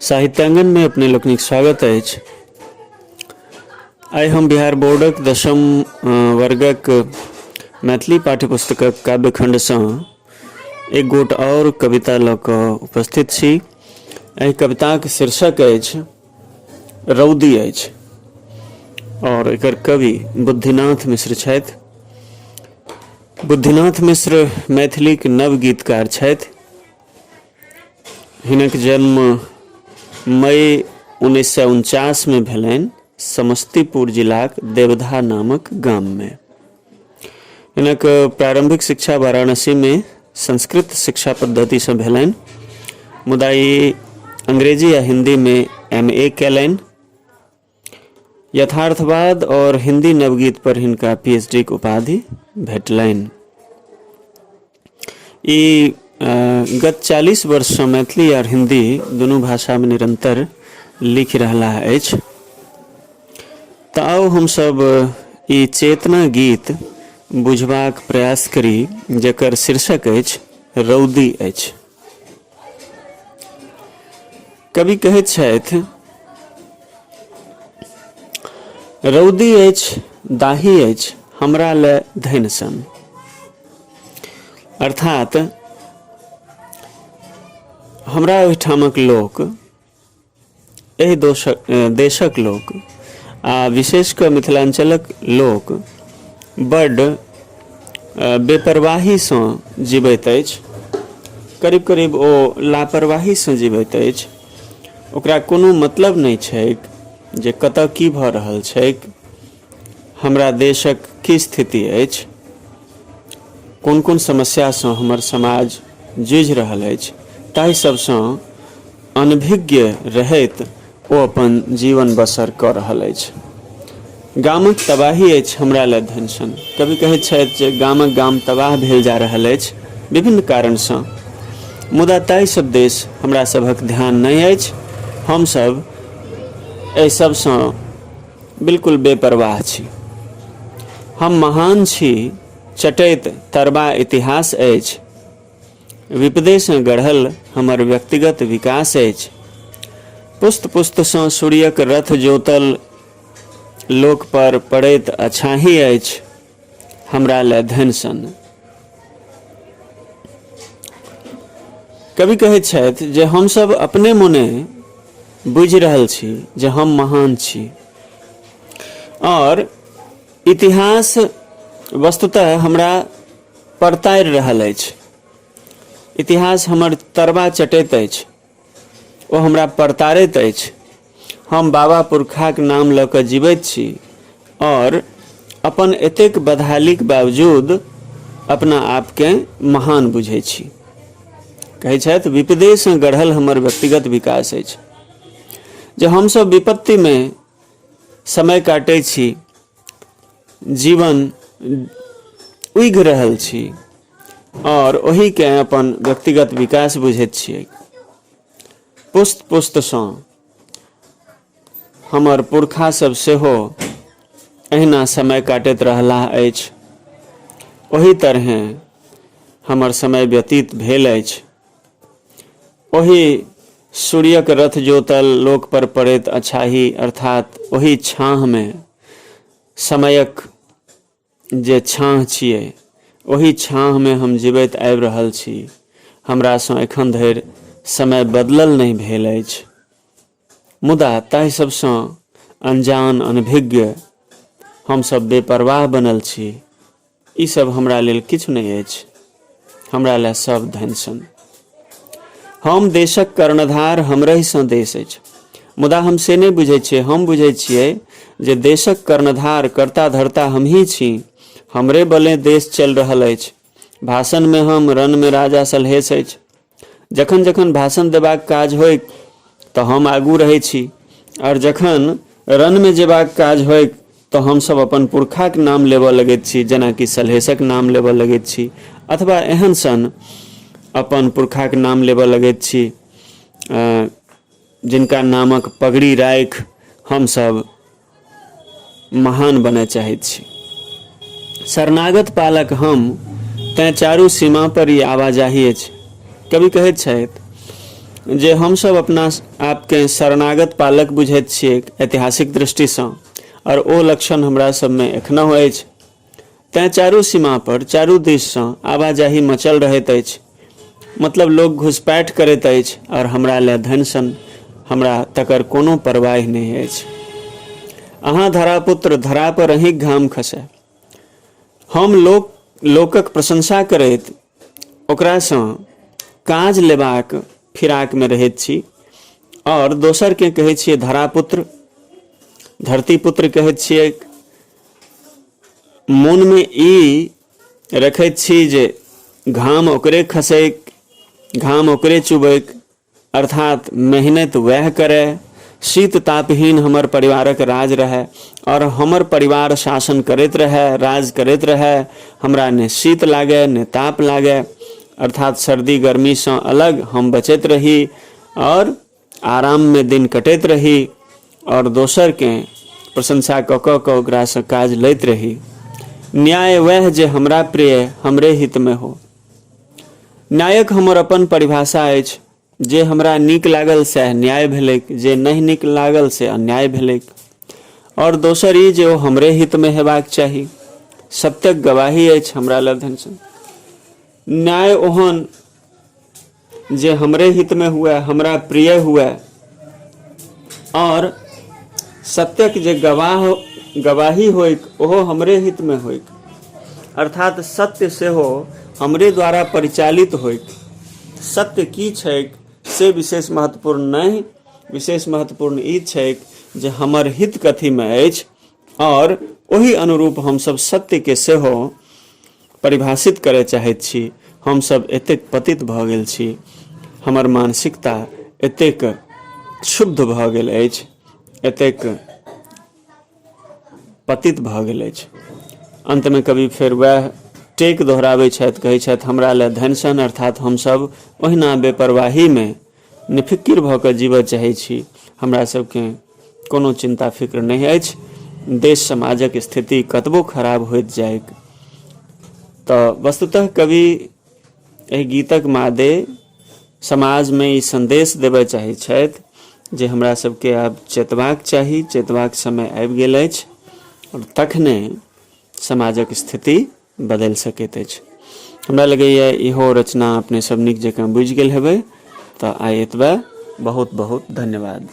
साहित्यांगन में अपने लोकनिक स्वागत अछि। आइ हम बिहार बोर्डक 10म वर्गक मैथिली पाठ्यपुस्तकक काव्यखंडसँ एक गोट और कविता लऽ कऽ उपस्थित छी। एहि कविताक शीर्षक अछि रौदी अछि और एकर कवि बुद्धिनाथ मिश्र छथि। बुद्धिनाथ मिश्र मैथिलीक नव गीतकार छथि। हिनक जन्म मई 1949 में भेलनि समस्तीपुर जिलाक देवधा नामक गाम में। हिनक प्रारंभिक शिक्षा वाराणसी में संस्कृत शिक्षा पद्धति से भेलनि, मुदा ई अंग्रेजी या हिंदी में MA कैलनि। यथार्थवाद और हिंदी नवगीत पर हिनका PhD के उपाधि भेटलनि। ई गत 40 वर्ष से मैथिली और हिंदी दुनू भाषा में निरंतर लिख रहला अछि। तऽ आउ हम सब ई चेतना गीत बुझबाक प्रयास करी जेकर शीर्षक अछि रौदी अछि। कवि कहैत छथि, रौदी अछि दाही अछि हमरा ले धनि सन। अर्थात हमरा ओहिठामक लोक, एहि देशक लोक आ विशेष कऽ मिथिलांचलक लोक बड्ड बेपरवाही सँ जीवैत अछि। करीब करीब ओ लापरवाही सँ जीवैत अछि। ओकरा कोनो मतलब नहि छैक जे कतऽ की भऽ रहल छैक, हमरा देशक की स्थिति अछि, कोन कोन समस्या सँ हमर समाज जूझि रहल अछि। ताहि सबसँ अनभिज्ञ रहैत ओ अपन जीवन बसर कऽ रहल अछि। गामक तबाही अछि हमरा ले धनि सन। कवि कहैत छथि जे गामक गाम तबाह भेल जा रहल अछि विभिन्न कारणसँ, मुदा ताहि सब देश हमरा सभक ध्यान नहि अछि। हमसभ एहि सबसँ बिल्कुल बेपरवाह छी। हम महान छी चटैत तरबा इतिहास अछि, विपदे सँ गढ़ल हमर व्यक्तिगत विकास अछि। पुस्त पुस्त सँ सूर्यक रथ जोतल लोक पर पड़ैत अछाही अछि हमरा ले धनि सन। कवि कहैत छथि जे हमसभ अपने मोने बुझि रहल छी जे हम महान छी और इतिहास वस्तुतः हमरा परतारि रहल अछि। इतिहास हमर तरबा चटैत अछि, ओ हमरा परतारैत अछि। हम बाबा पुरखाक नाम लऽ कऽ जीवैत छी और अपन एतेक बदहालीक बावजूद अपना आपके महान बुझै छी। कहै छथि विपदे सँ गढ़ल हमर व्यक्तिगत विकास अछि। जे हमसभ विपत्ति में समय काटै छी, जीवन उगि रहल छी और ओही के अपन व्यक्तिगत विकास बुझैत छियै। पुस्त पुस्त सँ हमर पुरखा सब सेहो एहिना समय काटैत रहलाह अछि। ओही तरहें हमर समय व्यतीत भेल अछि। ओही सूर्यक रथ जोतल लोक पर पड़ैत अछाही अर्थात ओही छाह में समयक जे छाह छियै, ओही छाह में हम जीवैत आबि रहल छी। हमरा सँ एखन धरि समय बदलल नहि भेल अछि, मुदा ताहि सबसँ अनजान अनभिज्ञ हमसभ बेपरवाह बनल छी। ई सब हमरा लेल किछु नहि अछि, हमरा लेल सब धनि सन। हम देशक कर्णधार हमरहि सँ देश अछि, मुदा हम से नहि बुझै छियै। हम बुझै छियै जे देशक कर्णधार कर्ता धर्ता हमही छी। हमरे बले देश चलि रहल अछि। भाषण में हम रन में राजा सलहेश अछि। जखन जखन भाषण देबाक काज होय तऽ हम आगू रहै छी, और जखन रन में जेबाक काज होय तऽ हमसभ अपन पुरखाक नाम लेबऽ लगैत छी, जेनाकि सलहेशक नाम लेबऽ लगैत छी, अथवा एहन सन अपन पुरखाक नाम लेबऽ लगैत छी जिनका नामक पगड़ी राखि हमसभ महान बनय चाहैत छी। शरणागत पालक हम, तैं चारू सीमा पर ई आवाजाही अछि। कवि कहैत छथि जे हम सब अपना आपके शरणागत पालक बुझैत छियै ऐतिहासिक दृष्टिसँ, और ओ लक्षण हमरा सबमे एखनो अछि। तैं चारू सीमा पर चारू दिससँ आवाजाही मचल रहैत अछि, मतलब लोग घुसपैठ करैत अछि, और हमरा ले धन सन हमरा तकर कोनो परवाह नहीं अछि। अहाँ धरापुत्र धरा पर अहींक घाम खसै, हम लोकक प्रशंसा करैत ओकरासँ काज लेबाक फिराक में रहैत छी, और दोसर के कहै छियै धरापुत्र, धरतीपुत्र कहैत छियै। मोन में ई रखैत छी जे घाम ओकरे खसैक, घाम ओकरे चुबैक, अर्थात मेहनत वह करे, शीत तापहीन हमर परिवारक राज रहे, और हमर परिवार शासन करैत रहे, राज करैत रहे। हमरा ने शीत लागे ने ताप लागे, अर्थात सर्दी गर्मी से अलग हम बचैत रही, और आराम में दिन कटैत रही, और दोसर के प्रशंसा क क ओकरासँ काज लैत रही। न्याय वह जे हमरा प्रिय हमरे हित में हो। न्यायक हमर अपन परिभाषा अछि, जे हमरा नीक लागल सएह न्याय भेलैक, जे नहीं नीक लागल से अन्याय भेलैक। और दोसर ई जे ओ हमरे हित में हेबाक चाही। सत्यक गवाही अछि हमरा लग सँ। न्याय ओहन जे हमरे हित में हुए, हमरा प्रिय हुए, और सत्यक जे गवाही होइक ओहो हमरे हित में होइक, अर्थात सत्य सेहो हमरे द्वारा परिचालित होइक। सत्य की छैक से विशेष महत्वपूर्ण नहीं, विशेष महत्वपूर्ण ई छैक जे हमर हित कथी में अछि, और ओही अनुरूप हम सब सत्य के सेहो परिभाषित करे चाहैत छी। हम सब एतेक पतित भ गेल छी, हमर मानसिकता एतेक क्षुब्ध भ गेल अछि, एतेक पतित भ गेल अछि। अंत में कवि फेर वह टेक दोहराबै छथि, कहै छथि हमरा ले धन सन, अर्थात हम सब ओहिना बेपरवाही में निफिकिर भ क जीवऽ चाहै छी। हमरा सबके कोनो चिंता फिक्र नहीं अछि। देश समाजक स्थिति कतबो खराब होइत जायक, तऽ वस्तुतः कवि एहि गीतक मादे समाज में ई संदेश देबय चाहै छथि जे हमरा सबके आब चेतबाक चाही, चेतबाक समय आबि गेल अछि, और तखने समाजक स्थिति बदल सकैत अछि। हमरा लगैए इहो रचना अपने सब नीक जकाँ बुझि गेल हेबै। तऽ आइ एतबे, बहुत बहुत धन्यवाद।